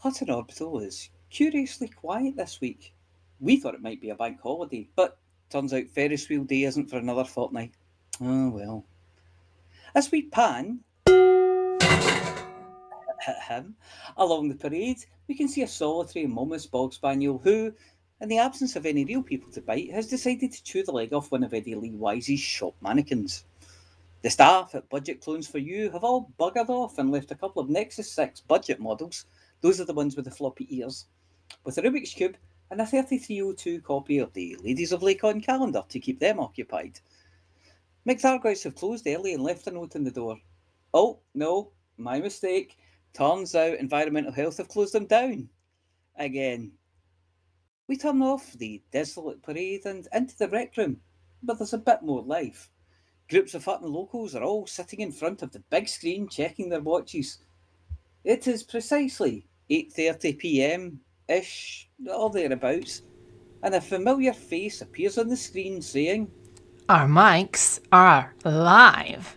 Hutton Orbital is curiously quiet this week. We thought it might be a bank holiday, but turns out Ferris wheel day isn't for another fortnight. Oh well. As we pan him along the parade, we can see a solitary Momus bog spaniel who, in the absence of any real people to bite, has decided to chew the leg off one of Eddie Lee Wise's shop mannequins. The staff at Budget Clones for You have all buggered off and left a couple of Nexus 6 budget models, those are the ones with the floppy ears, with a Rubik's Cube and a 3302 copy of the Ladies of Lakon calendar to keep them occupied. McThargoys have closed early and left a note on the door. Oh, no, my mistake. Turns out Environmental Health have closed them down. Again. We turn off the desolate parade and into the rec room, but there's a bit more life. Groups of Hutton locals are all sitting in front of the big screen checking their watches. It is precisely 8:30 p.m.-ish, or thereabouts, and a familiar face appears on the screen saying, "Our mics are live."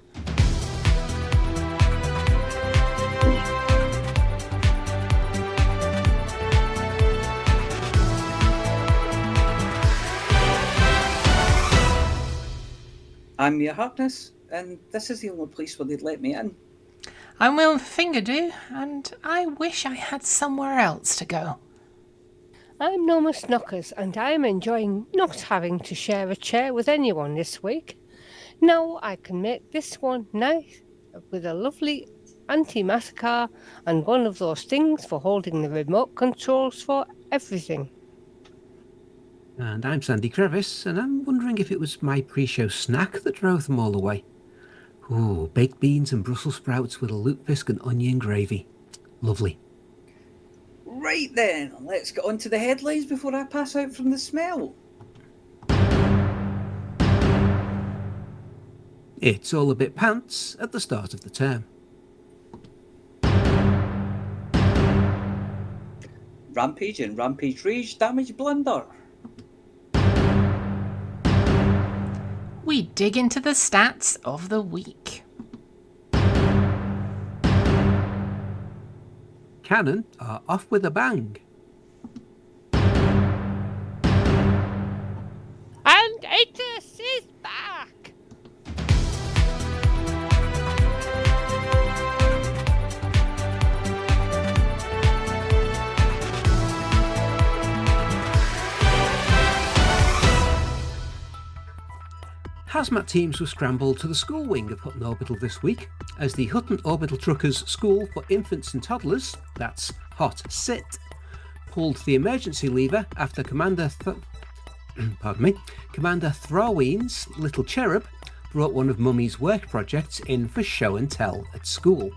I'm Mia Harkness, and this is the only place where they'd let me in. I'm Will Fingerdew, and I wish I had somewhere else to go. I'm Norma Snockers, and I'm enjoying not having to share a chair with anyone this week. Now I can make this one nice with a lovely anti-massacre and one of those things for holding the remote controls for everything. And I'm Sandy Crevice, and I'm wondering if it was my pre-show snack that drove them all away. Ooh, baked beans and Brussels sprouts with a lutefisk and onion gravy. Lovely. Right then, let's get on to the headlines before I pass out from the smell. It's all a bit pants at the start of the term. Rampage and Rampage Rage damage blunder. We dig into the stats of the week. Cannon are off with a bang. And Atus is back! Hazmat teams were scrambled to the school wing of Hutton Orbital this week, as the Hutton Orbital Truckers School for Infants and Toddlers, that's Hot Sit, pulled the emergency lever after Commander Thraween's little cherub brought one of Mummy's work projects in for show and tell at school.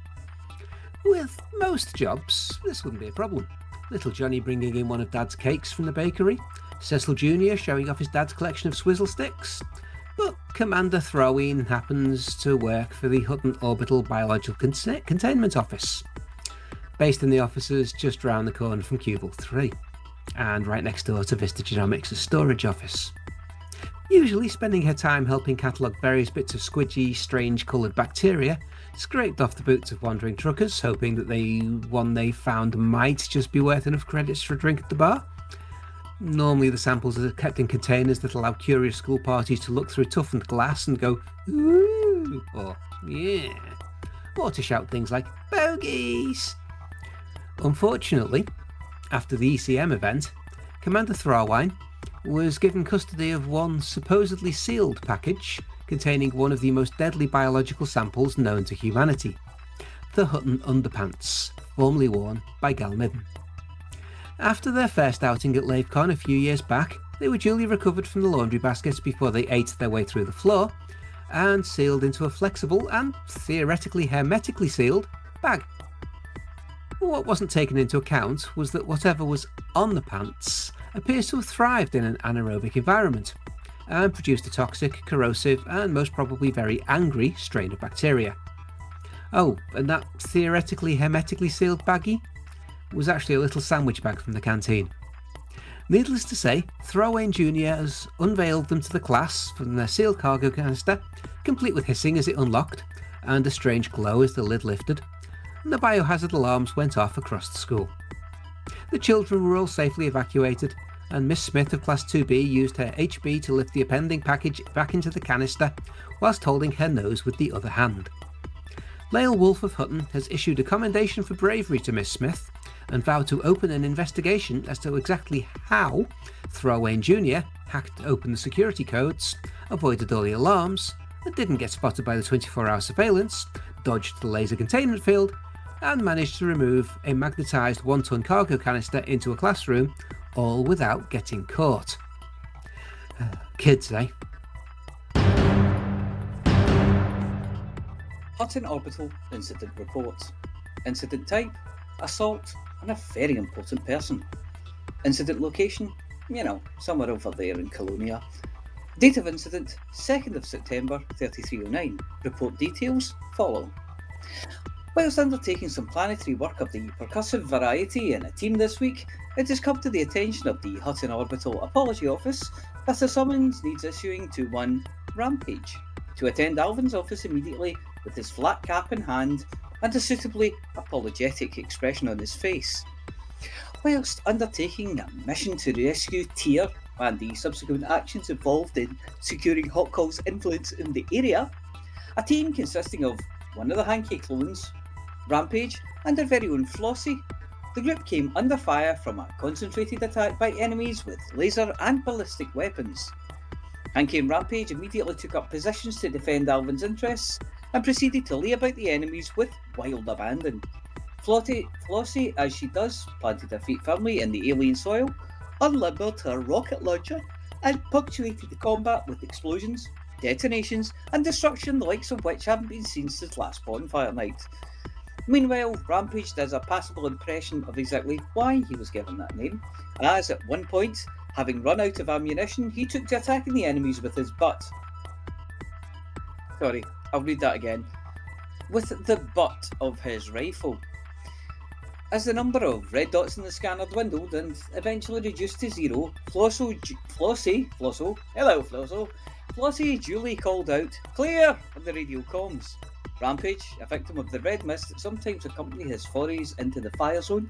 With most jobs, this wouldn't be a problem. Little Johnny bringing in one of Dad's cakes from the bakery, Cecil Jr. showing off his dad's collection of swizzle sticks. But Commander Throween happens to work for the Hutton Orbital Biological Containment Office, based in the offices just round the corner from Cubicle 3, and right next door to Vista Genomics' storage office. Usually spending her time helping catalogue various bits of squidgy, strange coloured bacteria, scraped off the boots of wandering truckers, hoping that the one they found might just be worth enough credits for a drink at the bar. Normally the samples are kept in containers that allow curious school parties to look through toughened glass and go, ooh, or yeah, or to shout things like, bogies. Unfortunately, after the ECM event, Commander Thrawine was given custody of one supposedly sealed package containing one of the most deadly biological samples known to humanity, the Hutton underpants, formerly worn by Galnet. After their first outing at LaveCon a few years back, they were duly recovered from the laundry baskets before they ate their way through the floor, and sealed into a flexible and theoretically hermetically sealed bag. What wasn't taken into account was that whatever was on the pants appears to have thrived in an anaerobic environment, and produced a toxic, corrosive, and most probably very angry strain of bacteria. Oh, and that theoretically hermetically sealed baggie was actually a little sandwich bag from the canteen. Needless to say, Thrawayne Jr. has unveiled them to the class from their sealed cargo canister, complete with hissing as it unlocked, and a strange glow as the lid lifted, and the biohazard alarms went off across the school. The children were all safely evacuated, and Miss Smith of Class 2B used her HB to lift the appending package back into the canister whilst holding her nose with the other hand. Lael Wolfe of Hutton has issued a commendation for bravery to Miss Smith and vowed to open an investigation as to exactly how Throwain Jr. hacked open the security codes, avoided all the alarms, and didn't get spotted by the 24-hour surveillance, dodged the laser containment field, and managed to remove a magnetised 1-ton cargo canister into a classroom, all without getting caught. Kids, eh? Hutton Orbital Incident Report. Incident type, assault on a very important person. Incident location, somewhere over there in Colonia. Date of incident, 2nd of September 3309. Report details follow. Whilst undertaking some planetary work of the percussive variety in a team this week, it has come to the attention of the Hutton Orbital Apology Office that a summons needs issuing to one Rampage to attend Alvin's office immediately with his flat cap in hand and a suitably apologetic expression on his face. Whilst undertaking a mission to rescue Tyr and the subsequent actions involved in securing Hotcall's influence in the area, a team consisting of one of the Hanky clones, Rampage, and their very own Flossy, the group came under fire from a concentrated attack by enemies with laser and ballistic weapons. Hanky and Rampage immediately took up positions to defend Alvin's interests and proceeded to lay about the enemies with wild abandon. Flossy, as she does, planted her feet firmly in the alien soil, unlimbered her rocket launcher, and punctuated the combat with explosions, detonations, and destruction the likes of which haven't been seen since last bonfire night. Meanwhile, Rampage does a passable impression of exactly why he was given that name, as at one point, having run out of ammunition, he took to attacking the enemies with his butt. Sorry, I'll read that again. With the butt of his rifle. As the number of red dots in the scanner dwindled and eventually reduced to zero, Flossy duly called out, "Clear!" on the radio comms. Rampage, a victim of the red mist that sometimes accompany his forays into the fire zone,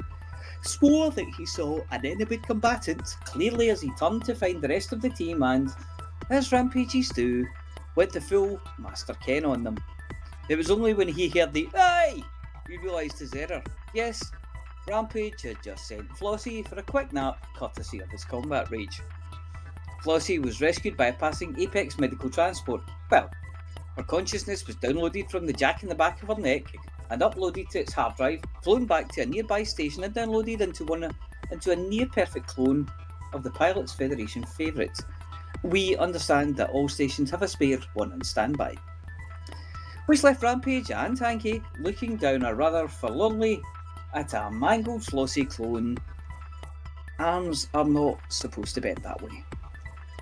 swore that he saw an enemy combatant clearly as he turned to find the rest of the team and, as Rampages do, went to full Master Ken on them. It was only when he heard the "Aye!" he realised his error. Yes, Rampage had just sent Flossy for a quick nap, courtesy of his combat rage. Flossy was rescued by a passing Apex medical transport. Well, her consciousness was downloaded from the jack in the back of her neck and uploaded to its hard drive, flown back to a nearby station and downloaded into a near-perfect clone of the Pilots Federation favourite. We understand that all stations have a spare one on standby. Which left Rampage and Hanky looking down a rather forlornly at a mangled Flossy clone. Arms are not supposed to bend that way.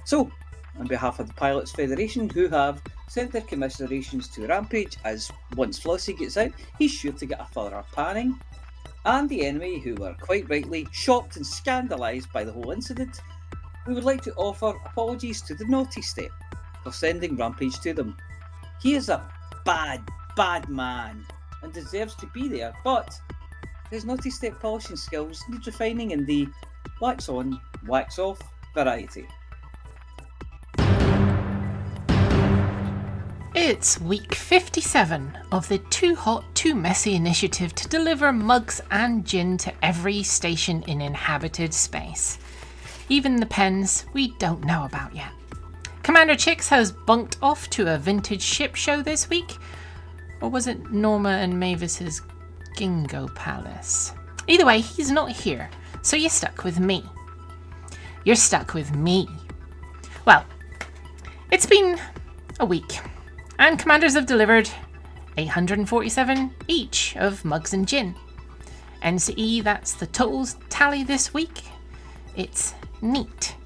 So, on behalf of the Pilots Federation, who have sent their commiserations to Rampage, as once Flossy gets out, he's sure to get a thorough panning, and the enemy, who were quite rightly shocked and scandalised by the whole incident, we would like to offer apologies to the Naughty Step for sending Rampage to them. He is a bad man and deserves to be there, but his Naughty Step polishing skills need refining in the wax on, wax off variety. It's week 57 of the Too Hot, Too Messy initiative to deliver mugs and gin to every station in inhabited space. Even the pens we don't know about yet. Commander Chicks has bunked off to a vintage ship show this week. Or was it Norma and Mavis's Gingo Palace? Either way, he's not here, so you're stuck with me. You're stuck with me. Well, it's been a week, and commanders have delivered 847 each of mugs and gin. NCE, that's the totals tally this week. It's neat.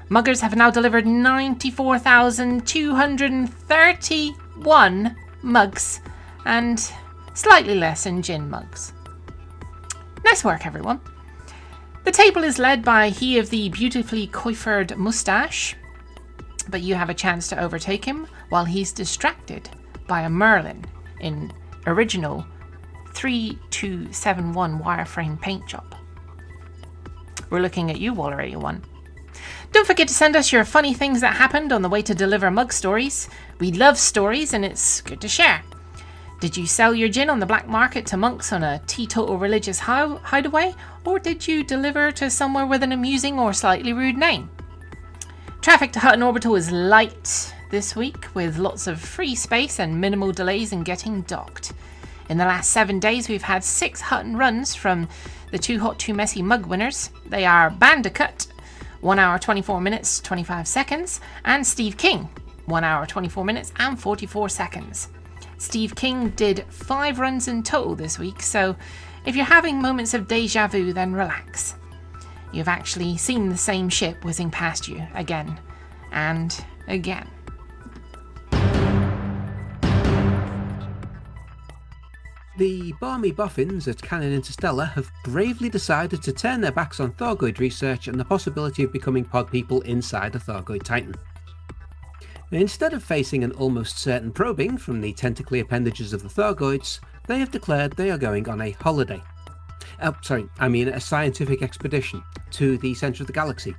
Muggers have now delivered 94,231 mugs and slightly less in gin mugs. Nice work, everyone. The table is led by he of the beautifully coiffured moustache, but you have a chance to overtake him while he's distracted by a Merlin in original 3271 wireframe paint job. We're looking at you, Waller81. Don't forget to send us your funny things that happened on the way to deliver mug stories. We love stories and it's good to share. Did you sell your gin on the black market to monks on a teetotal religious hideaway, or did you deliver to somewhere with an amusing or slightly rude name? Traffic to Hutton Orbital is light this week, with lots of free space and minimal delays in getting docked. In the last 7 days, we've had 6 Hutton runs from the Too Hot Too Messy mug winners. They are Banter, 1 hour 24 minutes 25 seconds, and Steve King, 1 hour 24 minutes and 44 seconds. Steve King did 5 runs in total this week, so if you're having moments of deja vu, then relax. You've actually seen the same ship whizzing past you again and again. The balmy boffins at Canon Interstellar have bravely decided to turn their backs on Thargoid research and the possibility of becoming pod people inside a Thargoid Titan. Instead of facing an almost certain probing from the tentacly appendages of the Thargoids, they have declared they are going on a holiday. A scientific expedition to the centre of the galaxy,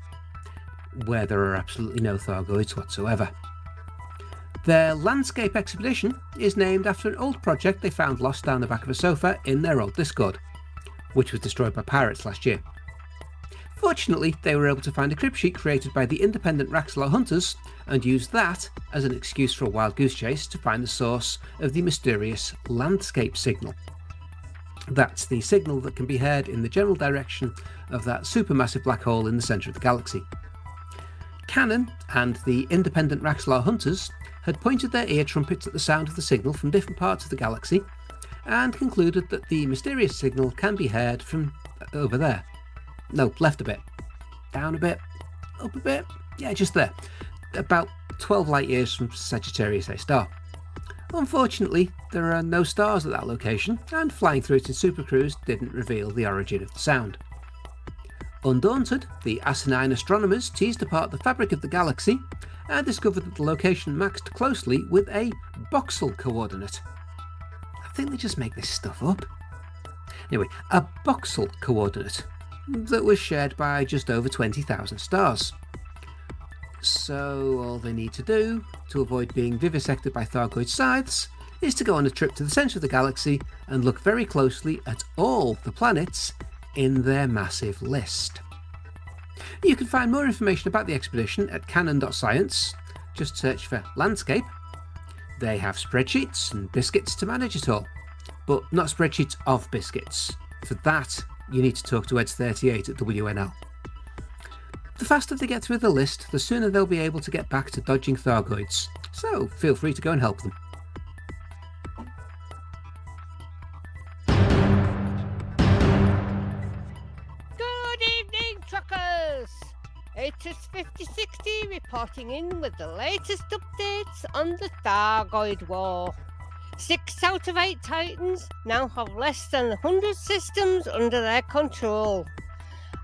where there are absolutely no Thargoids whatsoever. Their landscape expedition is named after an old project they found lost down the back of a sofa in their old Discord, which was destroyed by pirates last year. Fortunately, they were able to find a crib sheet created by the independent Raxlar hunters and use that as an excuse for a wild goose chase to find the source of the mysterious landscape signal. That's the signal that can be heard in the general direction of that supermassive black hole in the centre of the galaxy. Canon and the independent Raxlar hunters had pointed their ear trumpets at the sound of the signal from different parts of the galaxy and concluded that the mysterious signal can be heard from over there. No, left a bit, down a bit, up a bit, yeah, just there, about 12 light years from Sagittarius A star. Unfortunately, there are no stars at that location, and flying through it in supercruise didn't reveal the origin of the sound. Undaunted, the asinine astronomers teased apart the fabric of the galaxy and discovered that the location matched closely with a voxel coordinate. I think they just make this stuff up. Anyway, a voxel coordinate that was shared by just over 20,000 stars. So all they need to do to avoid being vivisected by Thargoid scythes is to go on a trip to the centre of the galaxy and look very closely at all the planets in their massive list. You can find more information about the expedition at canon.science. Just search for landscape. They have spreadsheets and biscuits to manage it all, but not spreadsheets of biscuits. For that, you need to talk to Eds38 at WNL. The faster they get through the list, the sooner they'll be able to get back to dodging Thargoids, so feel free to go and help them. Good evening, truckers! It is 5060 reporting in with the latest updates on the Thargoid War. 6 out of 8 Titans now have less than 100 systems under their control.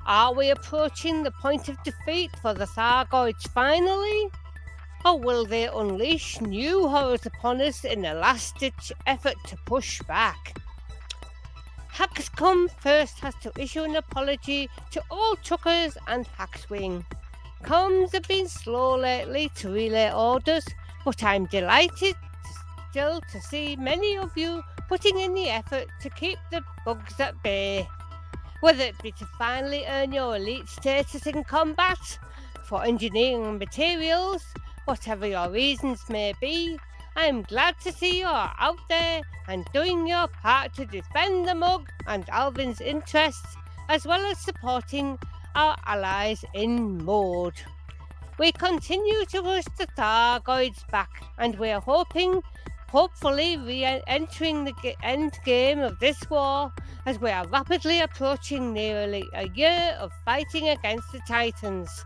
Are we approaching the point of defeat for the Thargoids finally? Or will they unleash new horrors upon us in a last-ditch effort to push back? Hackscom first has to issue an apology to all truckers and Hackswing. Comms have been slow lately to relay orders, but I'm delighted still to see many of you putting in the effort to keep the bugs at bay. Whether it be to finally earn your elite status in combat, for engineering materials, whatever your reasons may be, I'm glad to see you are out there and doing your part to defend the mug and Alvin's interests, as well as supporting our allies in mode. We continue to push the Thargoids back, and we're hopefully re-entering the end game of this war as we are rapidly approaching nearly a year of fighting against the Titans.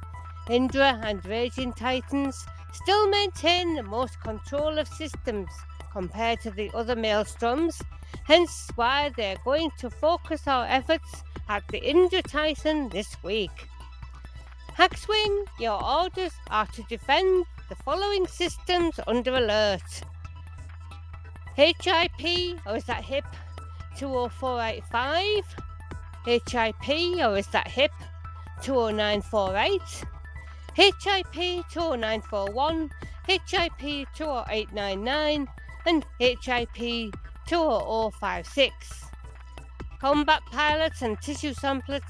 Indra and Raging Titans still maintain the most control of systems compared to the other Maelstroms, hence why they're going to focus our efforts at the Indra Titan this week. Hackswing, your orders are to defend the following systems under alert. HIP, or is that HIP 20485? HIP, or is that HIP 20948, HIP 20941, HIP 20899, and HIP 20056. Combat pilots and tissue samplers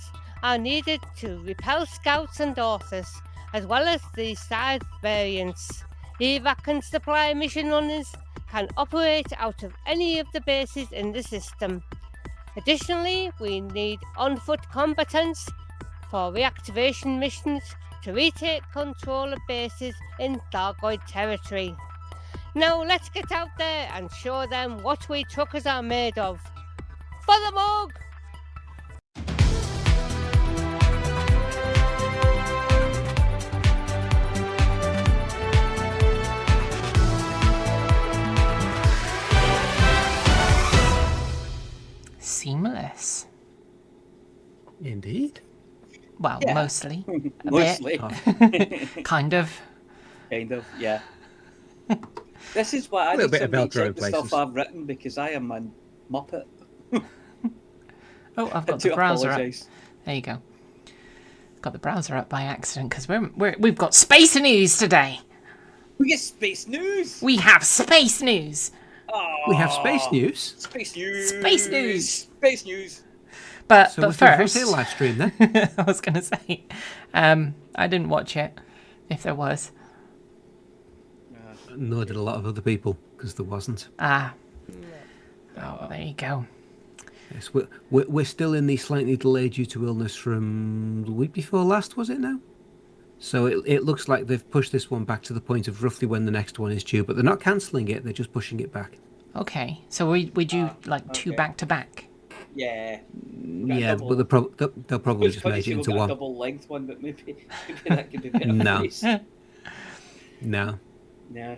are needed to repel scouts and authors, as well as the side variants. Evac and supply mission runners can operate out of any of the bases in the system. Additionally, we need on-foot combatants for reactivation missions to retake control of bases in Thargoid territory. Now let's get out there and show them what we truckers are made of. For the mug! Seamless. Indeed. Well, Yeah. mostly. A Mostly. bit. Kind of. Kind of, yeah. This is why I Little need bit of somebody to Velcro check the stuff places. I've written, because I am a muppet. Oh, I've I got do the browser up. apologise. There you go. Got the browser up by accident because we've got space news today. We get space news! We have space news. We have space news. Space news! Space news! Space news! But So but what's the first, live stream then? I was going to say, I didn't watch it. If there was, Nor did a lot of other people, because there wasn't. oh, there you go. Yes, we're still in the slightly delayed due to illness from the week before last, was it now? So it looks like they've pushed this one back to the point of roughly when the next one is due, but they're not cancelling it, they're just pushing it back. Okay, so we do like two okay. back to back. Yeah. Yeah, double- but they'll probably It's just funny make if it you into got a one. double length one, but maybe that could be better. No. Place. No. Yeah.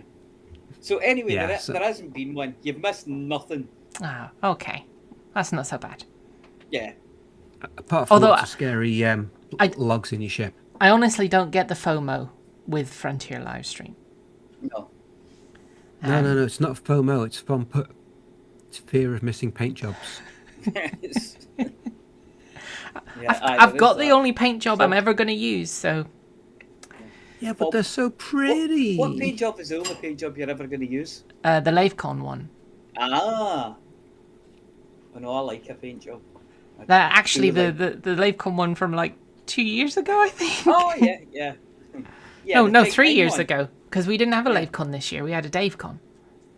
So anyway, Yeah, there hasn't been one. You've missed nothing. Ah, okay, that's not so bad. Yeah. Apart from Although lots of scary logs in your ship. I honestly don't get the FOMO with Frontier Livestream. No. No, it's not FOMO, it's FOMPO. It's fear of missing paint jobs. Yeah, I've got the only paint job I'm ever going to use, so Yeah, but they're so pretty. What paint job is the only paint job you're ever going to use? the LaveCon one. Ah. I know, I like a paint job. Actually, do the LaveCon one from like 2 years ago, I think. Oh, yeah, yeah. Yeah, Oh, the no, Type 3 9 years one. ago, because we didn't have a LaveCon this year. We had a DaveCon.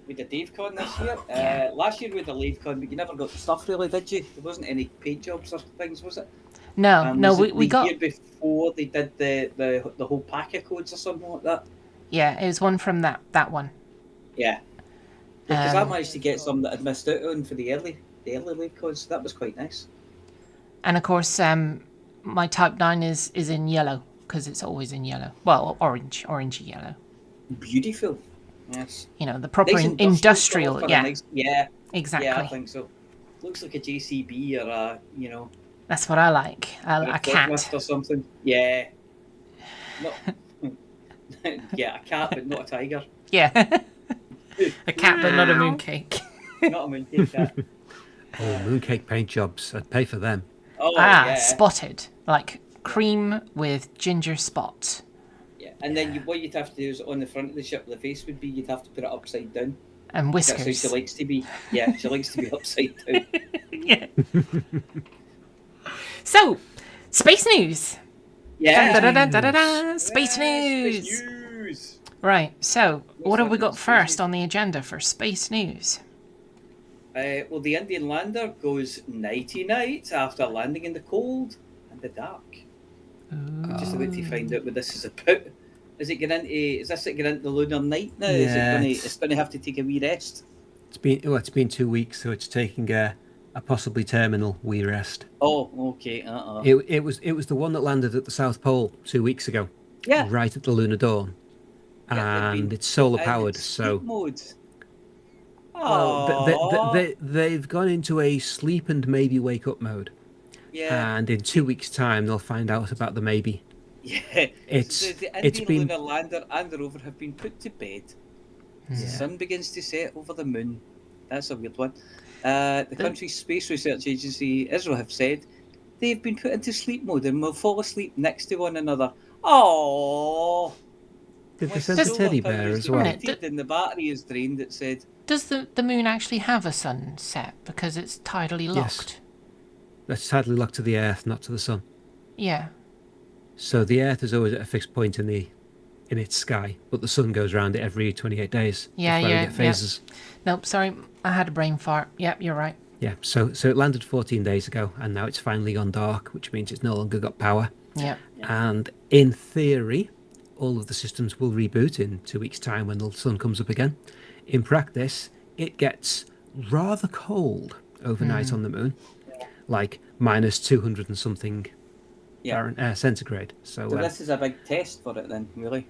We did DaveCon this year. Yeah. Last year we had a LaveCon, but you never got the stuff really, did you? There wasn't any paint jobs or things, was it? No, Was it we the got... year before they did the whole pack of codes or something like that. Yeah, it was one from that one. Yeah. Because I Um, managed to get some that I'd missed out on for the early LaveCons, so that was quite nice. And of course, my Type 9 is in yellow, because it's always in yellow. Well, orangey yellow. Beautiful. Yes. You know, the proper Nice industrial, colour for a yeah, nice- yeah. exactly. Yeah, I think so. Looks like a JCB or a, That's what I like. A cat. forklift or something. Yeah. Not, yeah, a cat, but not a tiger. Yeah. A cat, but not a mooncake. Not a mooncake cat. Oh, mooncake paint jobs. I'd pay for them. Oh, yeah. Spotted. Like cream with ginger spots. Yeah. And then what you'd have to do is on the front of the ship, the face would be, you'd have to put it upside down. And That's how whiskers. she likes to be. Yeah, she likes to be upside down. Yeah. So, space news. Yeah. Da-da-da-da-da-da. Space news. Space news. Right, so what have we got Space first news. on the agenda for space news? Well, the Indian lander goes nighty-night after landing in the cold and the dark. Just about to find out what this is about. Is this it getting into the lunar night now? Yeah, It's going to have to take a wee rest? It's been 2 weeks, so it's taking a possibly terminal wee rest. Oh, okay. It was the one that landed at the South Pole 2 weeks ago. Yeah. Right at the lunar dawn. Yeah, they've And been- it's solar and powered, it's so sleep mode. well, they've gone into a sleep and maybe wake up mode. Yeah. And in 2 weeks' time, they'll find out about the maybe. Yeah. It's- So the it's Indian been- lunar lander and the rover have been put to bed. The sun begins to set over the moon. That's a weird one. The country's space research agency, ISRO, have said they've been put into sleep mode and will fall asleep next to one another. Oh, Did they send a teddy bear as well? And the battery is drained, it said. Does the moon actually have a sunset because it's tidally locked? Yes. That's tidally locked to the Earth, not to the sun. Yeah. So the Earth is always at a fixed point in its sky, but the sun goes around it every 28 days. Yeah, That's why yeah. we get phases. Yeah. Nope, sorry, I had a brain fart. Yep, you're right. Yeah, so it landed 14 days ago, and now it's finally gone dark, which means it's no longer got power. Yeah. And in theory, all of the systems will reboot in 2 weeks' time when the sun comes up again. In practice, it gets rather cold overnight on the moon, like minus 200 and something centigrade. So this is a big test for it then, really?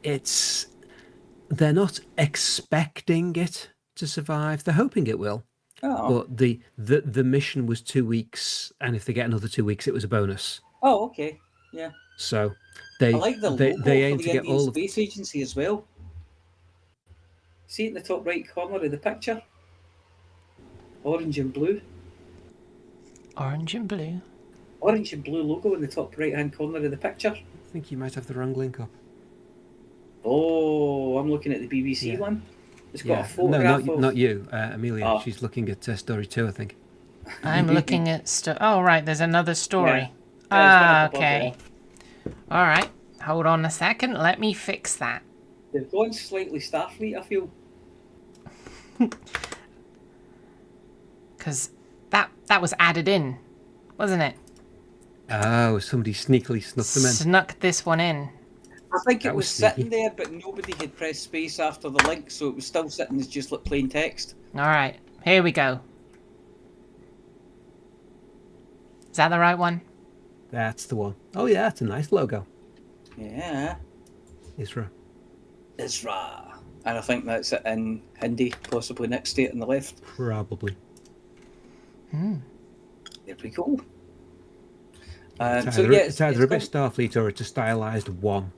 They're not expecting it to survive. They're hoping it will. Oh. But the mission was 2 weeks, and if they get another 2 weeks, it was a bonus. Oh, okay. Yeah. So I like the logo they aim for to the get Indian all of Space Agency as well. See it in the top right corner of the picture? Orange and blue. Orange and blue. Orange and blue logo in the top right-hand corner of the picture. I think you might have the wrong link up. Oh, I'm looking at the BBC one. It's got a photograph No, not you, Amelia. Oh. She's looking at story 2, I think. I'm looking at oh, right, there's another story. Yeah, Okay. All right, hold on a second. Let me fix that. They've gone slightly Starfleet, I feel. Because that was added in, wasn't it? Oh, somebody sneakily snuck them in. Snuck this one in. I think That it was was sneaky. sitting there, but nobody had pressed space after the link, so it was still sitting as just like plain text. All right, here we go. Is that the right one? That's the one. Oh yeah, that's a nice logo. Yeah. Isra. Isra. And I think that's it in Hindi, possibly next to it on the left. Probably. There we go. It's it's either a bit Starfleet or it's a stylized 1.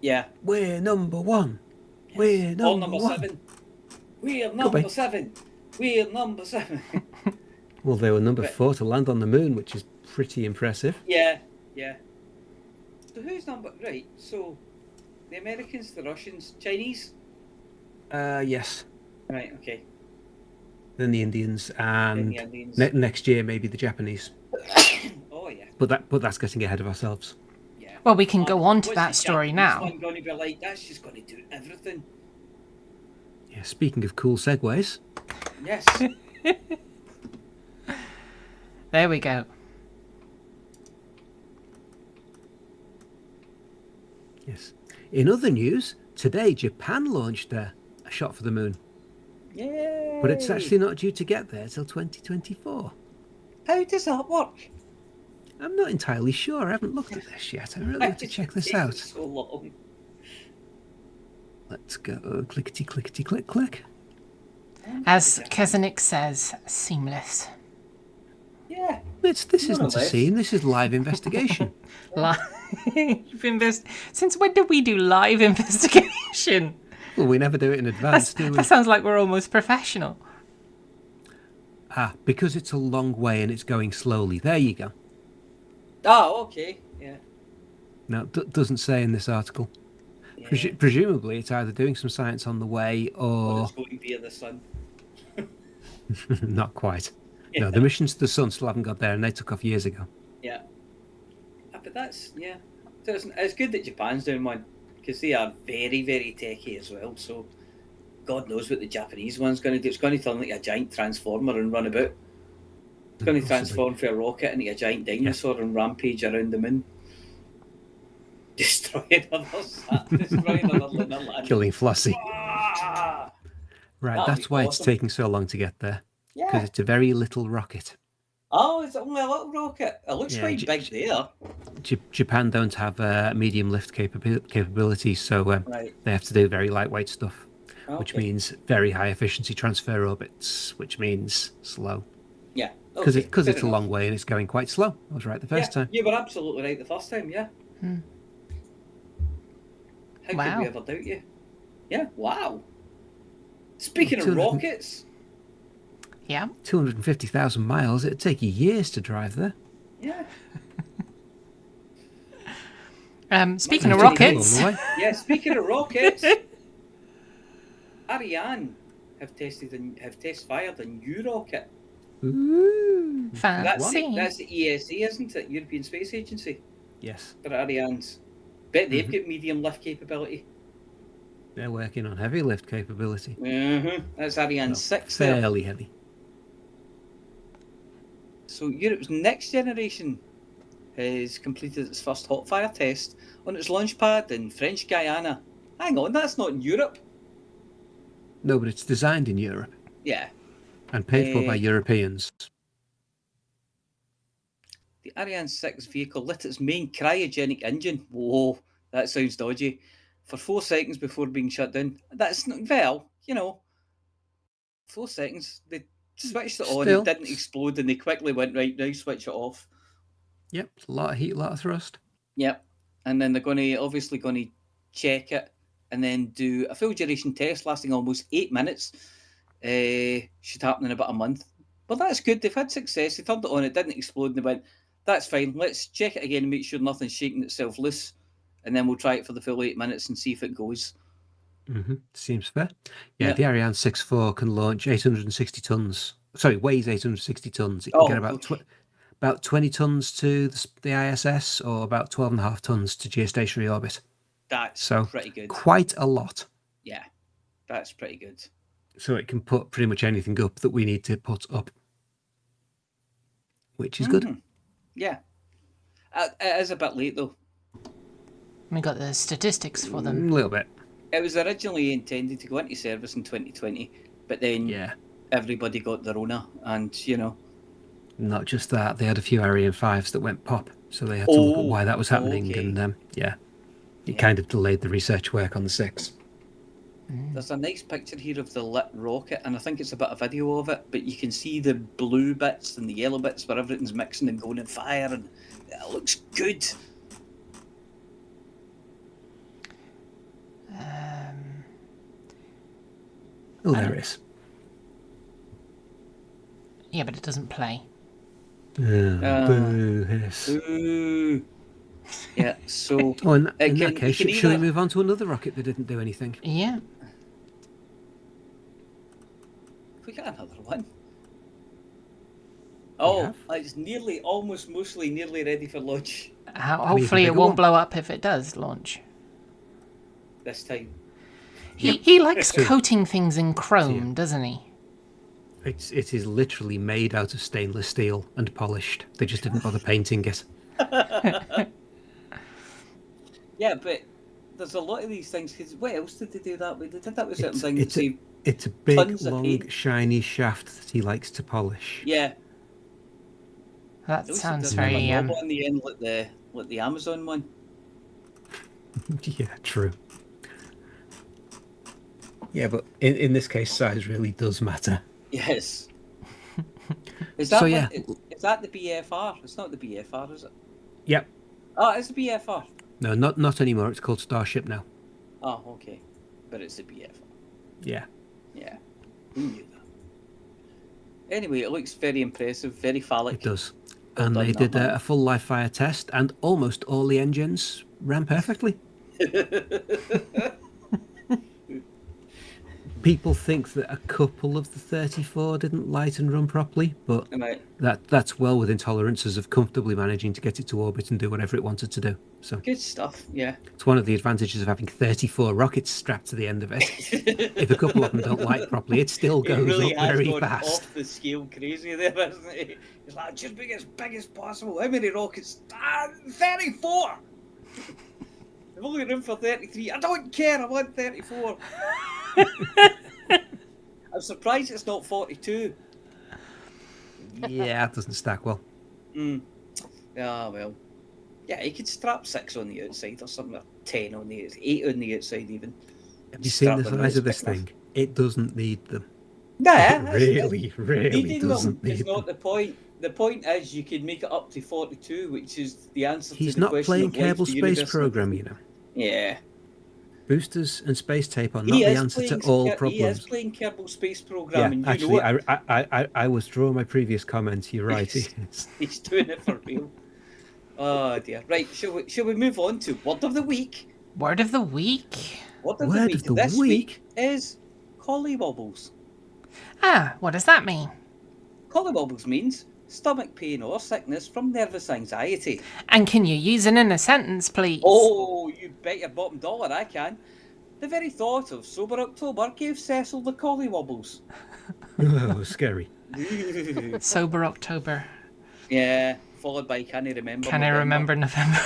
Yeah. We're number 1. We're number, number 1. 7. We're number 7. We're number 7. Well, they were number 4 to land on the moon, which is pretty impressive. Yeah. So who's number... Right, so the Americans, the Russians, Chinese? Yes. Right, okay. Then the Indians, and Then the Indians. next year maybe the Japanese. Oh, yeah. But that's getting ahead of ourselves. Yeah. Well, we can go on to What's that the story Japanese now. one going to be like? That's just going to do everything. Yeah. Speaking of cool segues. Yes. There we go. Yes. In other news, today Japan launched a shot for the moon. Yay. But it's actually not due to get there till 2024. How does that work? I'm not entirely sure. I haven't looked at this yet. I really want to check this out. So long. Let's go clickety clickety click click. As Kesenik says, seamless. Yeah. This isn't a less. scene. This is live investigation. Since when did we do live investigation? Well, we never do it in advance, do we? That sounds like we're almost professional. Because it's a long way and it's going slowly. There you go. Oh, okay. Yeah. No, doesn't say in this article. Yeah. Presumably, it's either doing some science on the way Or or it's going via the sun. not quite. No, the missions to the sun still haven't got there, and they took off years ago. Yeah. But that's, yeah. So it's good that Japan's doing one, because they are very, very techy as well. So God knows what the Japanese one's going to do. It's going to turn like a giant transformer and run about. It's going to transform from a rocket into a giant dinosaur and rampage around the moon. Destroying another lunar land. Killing Flossy. Ah! Right, That'll that's be why awesome. it's taking so long to get there. Because Yeah. it's a very little rocket. Oh, it's only a little rocket. It looks quite big there. Japan don't have medium lift capability, so Right. they have to do very lightweight stuff, which Okay. means very high efficiency transfer orbits, which means slow. Yeah. Because Okay, it's fair a enough. long way and it's going quite slow. I was right the first time. You were absolutely right the first time, yeah. How Wow. could we ever doubt you? Yeah, wow. Speaking of 200 rockets, Yeah. 250,000 miles. It'd take you years to drive there. Yeah. Speaking of Take you all rockets, the way. Yeah, speaking of rockets, Ariane have test fired a new rocket. Ooh. fancy. That's the ESA, isn't it? European Space Agency. Yes, For Ariane's. Bet they've got medium lift capability. they're working on heavy lift capability. That's Ariane Well, 6 there. fairly heavy. So Europe's next generation has completed its first hot fire test on its launch pad in French Guiana. Hang on, that's not in Europe. No, but it's designed in Europe Yeah. and paid for by Europeans. The Ariane 6 vehicle lit its main cryogenic engine. Whoa, that sounds dodgy. For 4 seconds before being shut down. That's not, well, 4 seconds. They switched it on, Still. it didn't explode, and they quickly went, right, now switch it off. Yep, a lot of heat, a lot of thrust. Yep. And then they're obviously going to check it and then do a full duration test lasting almost 8 minutes. Should happen in about a month. Well, that's good. They've had success. They turned it on, it didn't explode, and they went, that's fine. Let's check it again and make sure nothing's shaking itself loose. And then we'll try it for the full 8 minutes and see if it goes. Seems fair. Yeah, the Ariane 6.4 can launch 860 tons. Sorry, weighs 860 tons. It can get about 20 tons to the ISS or about 12.5 tons to geostationary orbit. That's pretty good. Quite a lot. Yeah, that's pretty good. So it can put pretty much anything up that we need to put up, which is good. Yeah. It is a bit late, though. We got the statistics for them. A little bit. It was originally intended to go into service in 2020, but then everybody got the Rona, and, Not just that, they had a few Ariane 5s that went pop, so they had to look at why that was happening, and it kind of delayed the research work on the 6. There's a nice picture here of the lit rocket, and I think it's a bit of video of it, but you can see the blue bits and the yellow bits where everything's mixing and going in fire, and it looks good. Oh, there it is. Yeah, but it doesn't play. Boo, hiss. Ooh. Yeah, so... Oh, in that case, shall we move on to another rocket that didn't do anything? Yeah. We got another one. Oh, it's mostly nearly ready for launch. Hopefully it won't blow up if it does launch. This time. He likes coating things in chrome, doesn't he? It is literally made out of stainless steel and polished. They just didn't bother painting it. Yeah, but there's a lot of these things, because what else did they do that with? They did that with certain things. It's a big, long, shiny shaft that he likes to polish. Yeah. That sounds very... on the end, like the Amazon one. Yeah, true. Yeah, but in this case, size really does matter. Yes. Is that is that the BFR? It's not the BFR, is it? Yep. Oh, it's the BFR. No, not anymore. It's called Starship now. Oh, okay. But it's the BFR. Yeah. Yeah. Who knew that? Anyway, it looks very impressive, very phallic. It does. And they did a full live fire test, and almost all the engines ran perfectly. People think that a couple of the 34 didn't light and run properly, but that's well within tolerances of comfortably managing to get it to orbit and do whatever it wanted to do. So good stuff, yeah. It's one of the advantages of having 34 rockets strapped to the end of it. If a couple of them don't light properly, it still goes really up very gone fast. Off the scale crazy there, isn't it? It's like, just make it as big as possible. How many rockets? 34! I've only room for 33. I don't care, I want 34. I'm surprised it's not 42. Yeah, it doesn't stack well. Yeah, well. Yeah, you could strap 6 on the outside or something, or 10 on the outside, 8 on the outside even. Have you seen the size of this thing? It doesn't need them. Nah, it really doesn't need them. It's not the point. The point is you can make it up to 42, which is the answer to the question. He's not playing Kerbal Space Program, you know. Yeah. Boosters and space tape are not He the is answer to playing. all He is problems. playing Kerbal Space Yeah, Program, and you actually, know it. I withdraw my previous comments. You're right. He's doing it for real. Oh dear. Right, shall we move on to Word of the Week? Word of the week. Word of Word the of the week this week? week is collywobbles. What does that mean? Collywobbles means stomach pain or sickness from nervous anxiety. And can you use it in a sentence, please? Oh, you bet your bottom dollar I can. The very thought of Sober October gave Cecil the collywobbles. Oh, scary. Sober October. Yeah, followed by Can I Remember Can I remember November?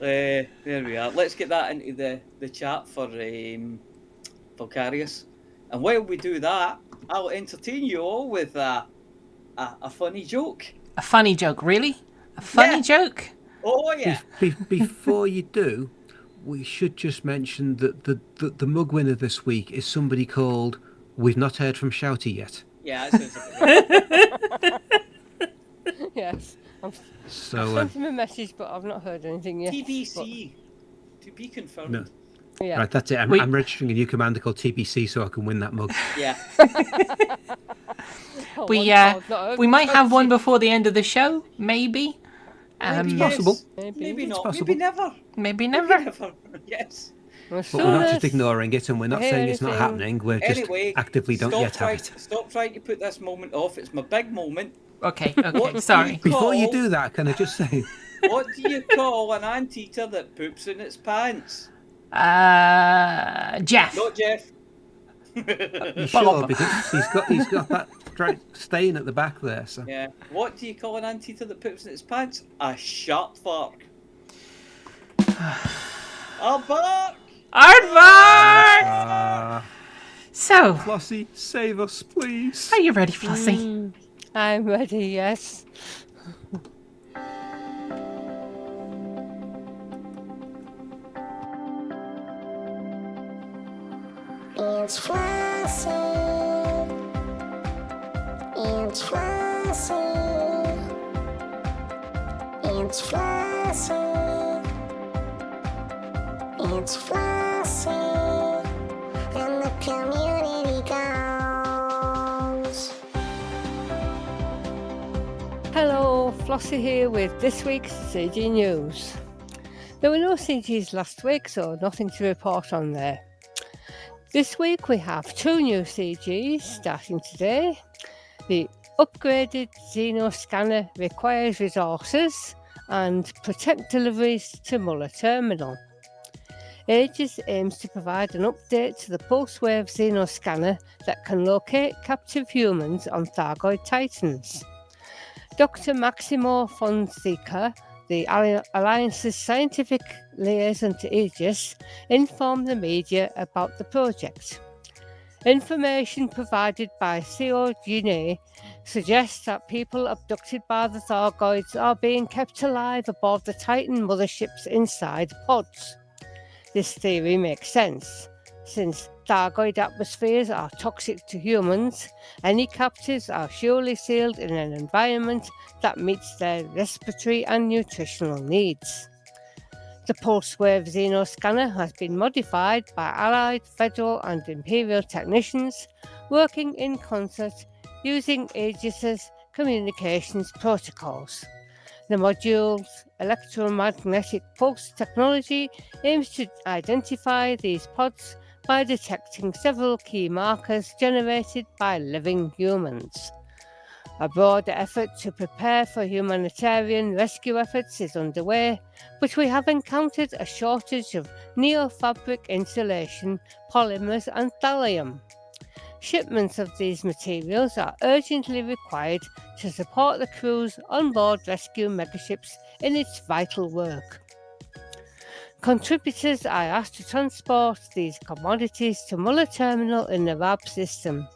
There we are. Let's get that into the chat for Vulcarius. And while we do that, I'll entertain you all with a funny joke. A funny joke, really? A funny joke? Oh, yeah. Before you do, we should just mention that the mug winner this week is somebody called We've Not Heard from Shouty Yet. Yeah, that sounds a bit right. Yes. I've So, sent him a message, but I've not heard anything yet. TBC. To be confirmed. No. Yeah. Right, that's it. I'm registering a new commander called TBC so I can win that mug. Yeah. Oh, We wonderful. I've not heard we might from have one Shouty. before the end of the show, maybe. Maybe yes, Possible. Maybe It's not. possible. Maybe never. Maybe Maybe never. never. Yes. As But soon we're not just as- ignoring it, and we're not hear saying it's not anything- happening. We're just Anyway, actively don't yet have it. Stop trying to put this moment off. It's my big moment. Okay, What sorry. do you Before you call- do that, can I just say, What do you call an anteater that poops in its pants? Jeff. Not Jeff. you sure? Because he's got that stain at the back there. So Yeah. What do you call an anteater that poops in its pants? A sharp bark. A bark. Aardvark! So, Flossy, save us, please. are you ready, Flossy? I'm ready, yes. It's Flossy. It's Flossy. It's Flossy. It's Flossy. And the community goes. Hello, Flossy here with this week's CG News. There were no CGs last week, so nothing to report on there. This week we have 2 new CGs starting today. The upgraded Xeno scanner requires resources and protect deliveries to Muller Terminal. Aegis aims to provide an update to the Pulse Wave Xeno scanner that can locate captive humans on Thargoid Titans. Dr. Maximo Fonseca, the Alliance's scientific liaison to Aegis, informed the media about the project. Information provided by CO Gine suggests that people abducted by the Thargoids are being kept alive aboard the Titan motherships inside pods. This theory makes sense, since Thargoid atmospheres are toxic to humans. Any captives are surely sealed in an environment that meets their respiratory and nutritional needs. The Pulse Wave Xeno scanner has been modified by Allied, Federal and Imperial technicians working in concert using Aegis's communications protocols. The module's electromagnetic pulse technology aims to identify these pods by detecting several key markers generated by living humans. A broader effort to prepare for humanitarian rescue efforts is underway, but we have encountered a shortage of neofabric insulation, polymers and thallium. Shipments of these materials are urgently required to support the crews on board rescue megaships in its vital work. Contributors are asked to transport these commodities to Muller Terminal in the RAB system.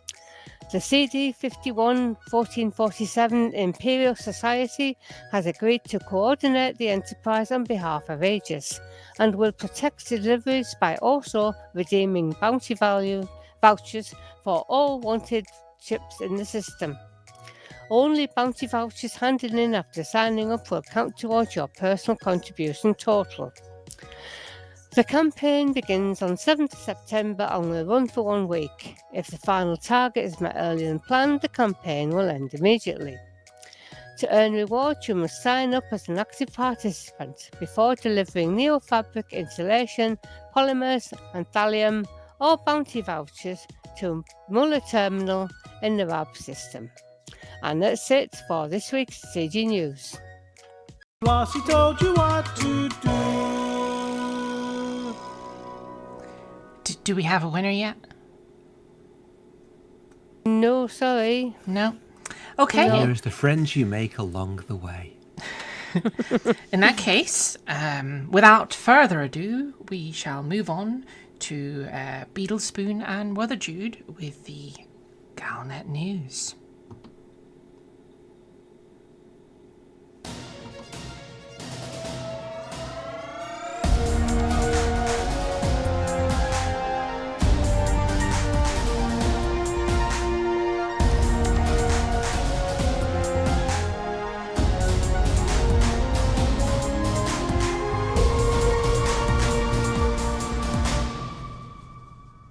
The CD 51-1447 Imperial Society has agreed to coordinate the enterprise on behalf of Aegis and will protect deliveries by also redeeming bounty vouchers for all wanted ships in the system. Only bounty vouchers handed in after signing up will count towards your personal contribution total. The campaign begins on 7th September and will run for 1 week. If the final target is met earlier than planned, the campaign will end immediately. To earn rewards, you must sign up as an active participant before delivering neofabric insulation, polymers, and thallium or bounty vouchers to Muller Terminal in the RAB system. And that's it for this week's CG News. Flossy told you what to do. Do we have a winner yet? No, sorry. No? Okay. No. Here's the friends you make along the way. In that case, without further ado, we shall move on to Beetlespoon and Wotherjude with the Galnet News.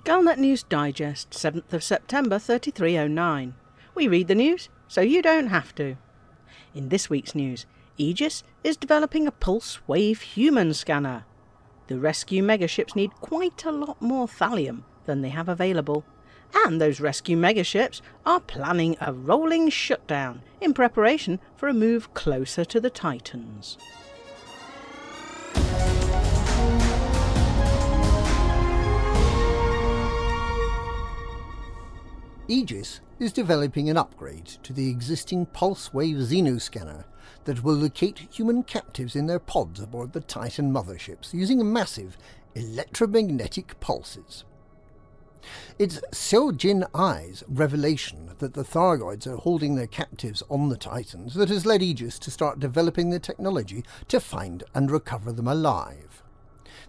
Galnet News Digest, 7th of September 3309. We read the news, so you don't have to. In this week's news, Aegis is developing a pulse wave human scanner. The rescue megaships need quite a lot more thallium than they have available, and those rescue megaships are planning a rolling shutdown in preparation for a move closer to the Titans. Aegis is developing an upgrade to the existing pulse wave xenoscanner that will locate human captives in their pods aboard the Titan motherships using massive electromagnetic pulses. It's Seojin Ai's revelation that the Thargoids are holding their captives on the Titans that has led Aegis to start developing the technology to find and recover them alive.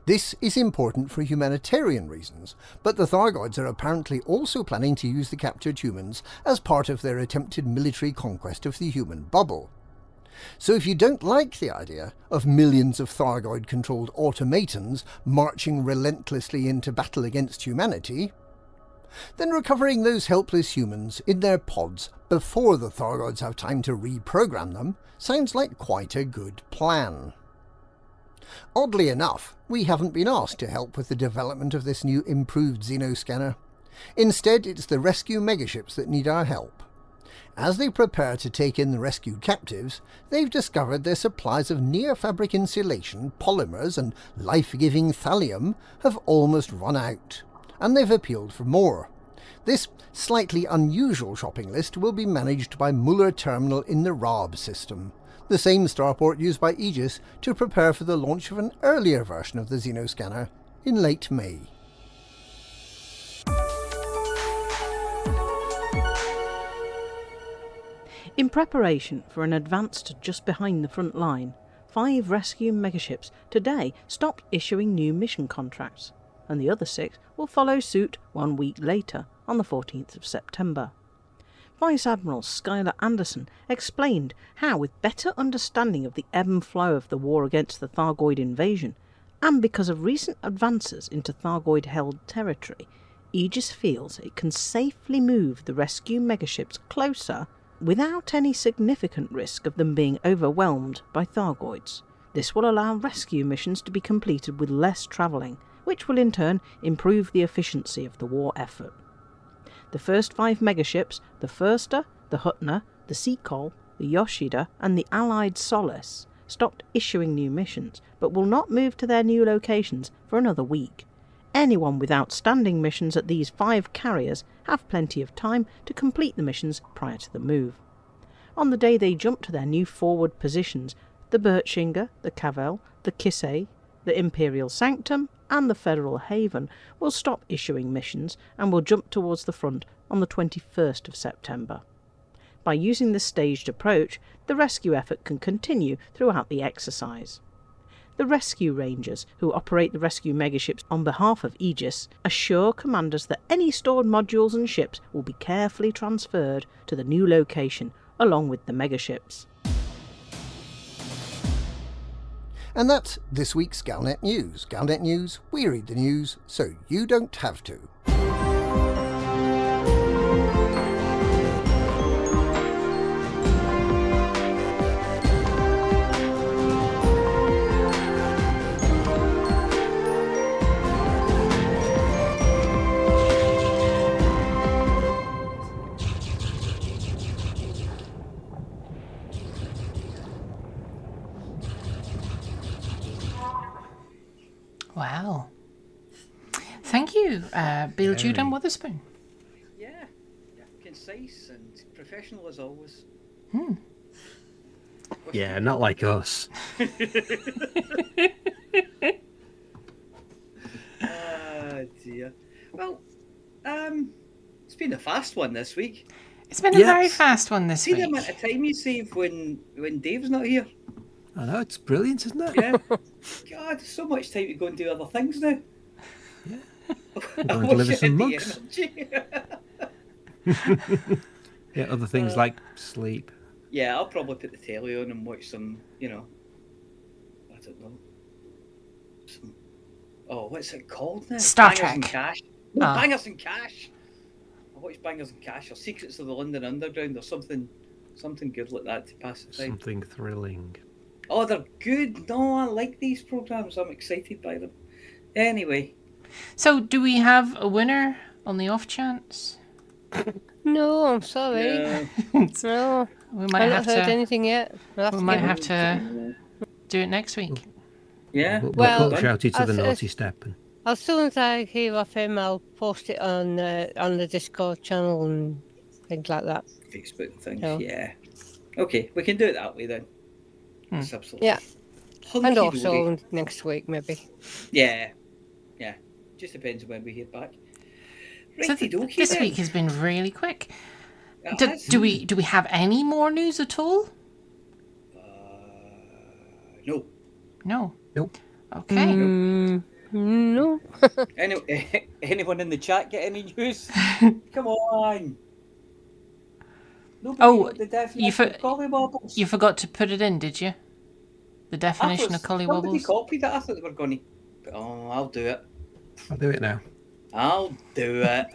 This is important for humanitarian reasons, but the Thargoids are apparently also planning to use the captured humans as part of their attempted military conquest of the human bubble. So if you don't like the idea of millions of Thargoid-controlled automatons marching relentlessly into battle against humanity, then recovering those helpless humans in their pods before the Thargoids have time to reprogram them sounds like quite a good plan. Oddly enough, we haven't been asked to help with the development of this new improved xenoscanner. Instead, it's the rescue megaships that need our help. As they prepare to take in the rescued captives, they've discovered their supplies of near-fabric insulation, polymers and life-giving thallium have almost run out, and they've appealed for more. This slightly unusual shopping list will be managed by Muller Terminal in the RAB system, the same starport used by Aegis to prepare for the launch of an earlier version of the xenoscanner in late May. In preparation for an advance to just behind the front line, 5 rescue megaships today stopped issuing new mission contracts, and the other 6 will follow suit 1 week later on the 14th of September. Vice Admiral Schuyler Anderson explained how, with better understanding of the ebb and flow of the war against the Thargoid invasion, and because of recent advances into Thargoid-held territory, Aegis feels it can safely move the rescue megaships closer without any significant risk of them being overwhelmed by Thargoids. This will allow rescue missions to be completed with less travelling, which will in turn improve the efficiency of the war effort. The first 5 megaships, the Furster, the Hutner, the Seacole, the Yoshida and the Allied Solace, stopped issuing new missions, but will not move to their new locations for another week. Anyone with outstanding missions at these 5 carriers have plenty of time to complete the missions prior to the move. On the day they jump to their new forward positions, the Bertschinger, the Cavell, the Kissay, the Imperial Sanctum and the Federal Haven will stop issuing missions and will jump towards the front on the 21st of September. By using this staged approach, the rescue effort can continue throughout the exercise. The rescue rangers, who operate the rescue megaships on behalf of Aegis, assure commanders that any stored modules and ships will be carefully transferred to the new location along with the megaships. And that's this week's Galnet News. Galnet News, we read the news so you don't have to. Wow. Thank you, Bill Jude and Witherspoon. Yeah, concise and professional as always. Yeah, not like us. Dear. Well, it's been a fast one this week. It's been a very fast one this See week. the amount of time you save when Dave's not here? I know, it's brilliant, isn't it? Yeah. God, so much time to go and do other things now. Yeah. We're going to deliver some mugs. Yeah, other things like sleep. Yeah, I'll probably put the telly on and watch some, I don't know. What's it called now? Star Bangers and Trek. Cash. No, Bangers and Cash. I watch Bangers and Cash or Secrets of the London Underground or something good like that to pass the time. Something thrilling. Oh, they're good. No, I like these programs. I'm excited by them. Anyway. So, do we have a winner on the off chance? No, I'm sorry. No, We I've might not have heard to. anything yet. We might have to do it next week. Yeah. We'll shout it to the naughty step. And... As soon as I hear off him, I'll post it on the Discord channel and things like that. Facebook things, Oh. yeah. Okay, we can do it that way then. That's absolutely. Yeah. And hunky-dory. also next week, maybe. Yeah. Just depends on when we hear back. So Righty-dokey this then. week has been really quick. It has. Do we have any more news at all? No. No. Nope. Okay. No. Anyone in the chat get any news? Come on. Nobody Oh, got the definition of collywobbles. You forgot to put it in, did you? The definition of Somebody collywobbles? copied it. I thought they were going to. Oh, I'll do it. I'll do it now. I'll do it.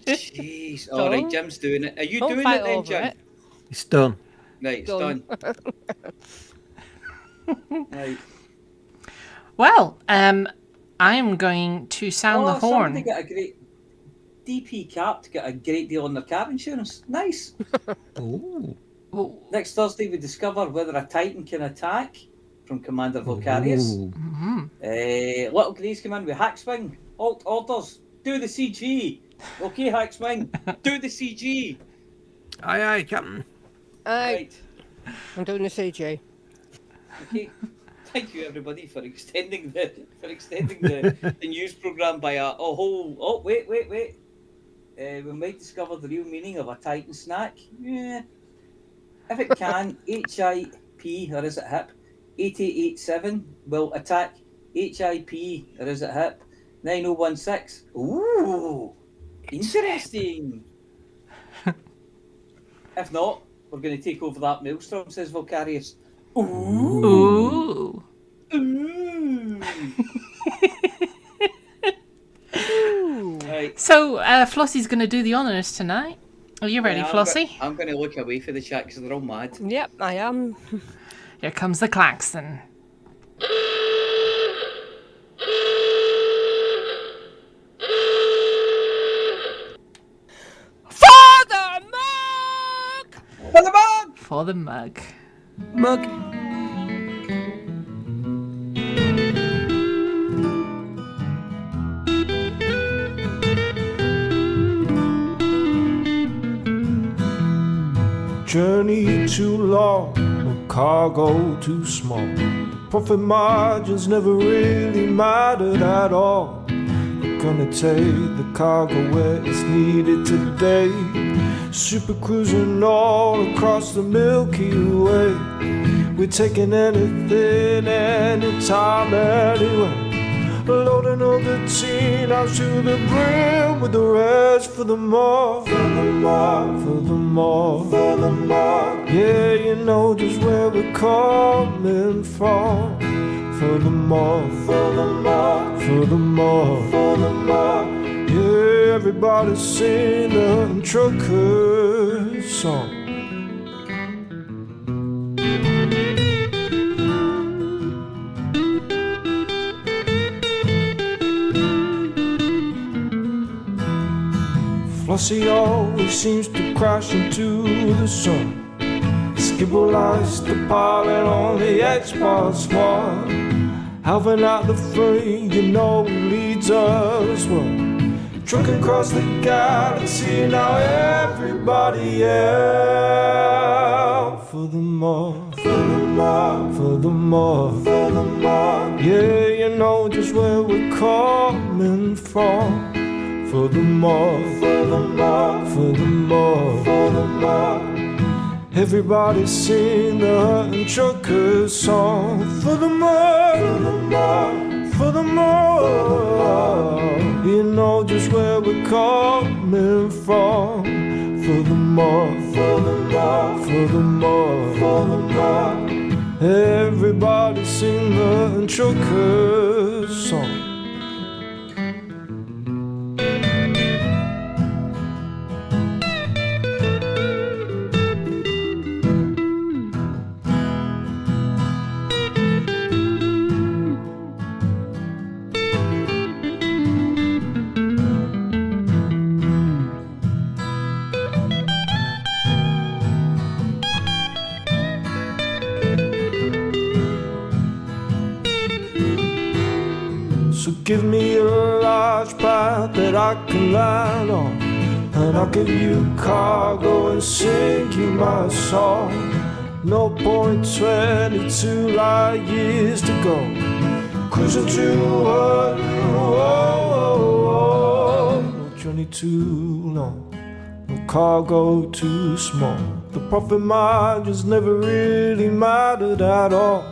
Jeez. All right, Jim's doing it. Are you Don't doing fight it then, over Jim? it. It's done. Right, it's done. Right. Well, I am going to sound the horn. Somebody got a great DP Cap to get a great deal on their car insurance. Nice. Ooh. Next Thursday, we discover whether a Titan can attack from Commander Volcarius. Ooh. Little Greys come in with Hackswing. Alt orders. Do the CG. Okay, Hackswing. Do the CG. Aye, Captain. Right. I'm doing the CG. Okay. Thank you, everybody, for extending the news program by a whole. Oh, wait. We might discover the real meaning of a Titan snack. Yeah. If it can, HIP, or is it HIP, 8887 will attack HIP, or is it HIP, 9016. Ooh, interesting. If not, we're going to take over that maelstrom, says Volcarius. Ooh. Right. So, Flossy's going to do the honours tonight. Are you ready, Flossy? I'm going to look away for the chat because they're all mad. Yep, I am. Here comes the klaxon. For the mug! For the mug! For the mug. Mug. Journey too long, or cargo too small. Profit margins never really mattered at all. We're gonna take the cargo where it's needed today. Super cruising all across the Milky Way. We're taking anything, anytime, anywhere. Loading all the teen out to the brim with the rest for the more. For the more, for the more, for the more. Yeah, you know just where we're coming from. Furthermore, furthermore, furthermore, furthermore. Yeah, everybody sing the Hutton Trucker song. Flossy always seems to crash into the sun. Skibble likes to pilot on the Xbox One. Alvin at the front, you know, leads us well. Trucking across the galaxy, now everybody else. Furthermore, furthermore, furthermore, furthermore. Yeah, you know just where we're coming from. Furthermore, furthermore, furthermore, furthermore. Everybody sing the Hutton Trucker song. Furthermore, furthermore, furthermore. You know just where we're coming from. Furthermore, furthermore, furthermore, furthermore. Everybody sing the Hutton Trucker song. So give me a large path that I can land on, and I'll give you cargo and sing you my song. No point 22 light years to go, cruising to Hutton, no journey too long, no cargo too small. The profit margins never really mattered at all.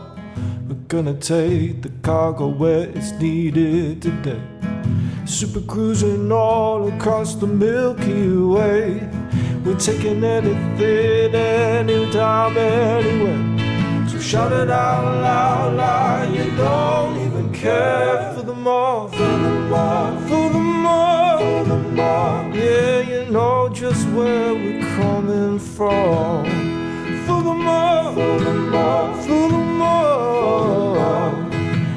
We're gonna take the cargo where it's needed today. Super cruising all across the Milky Way. We're taking anything, anytime, anywhere. So shout it out loud, like you don't even care. Furthermore, furthermore, furthermore, furthermore. Yeah, you know just where we're coming from. Furthermore, furthermore, furthermore.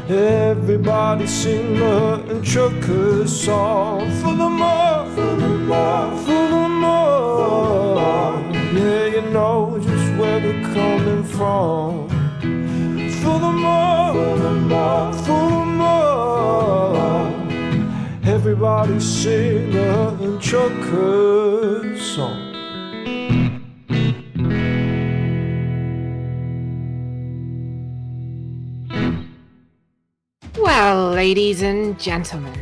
Everybody sing the Hutton Trucker song. Furthermore, furthermore, furthermore. Yeah, you know just where we're coming from. Furthermore, furthermore, furthermore. Everybody sing the Hutton Trucker song. Well, ladies and gentlemen,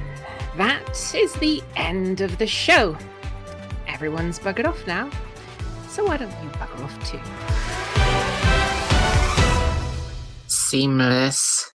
that is the end of the show. Everyone's buggered off now, so why don't you bugger off too? Seamless.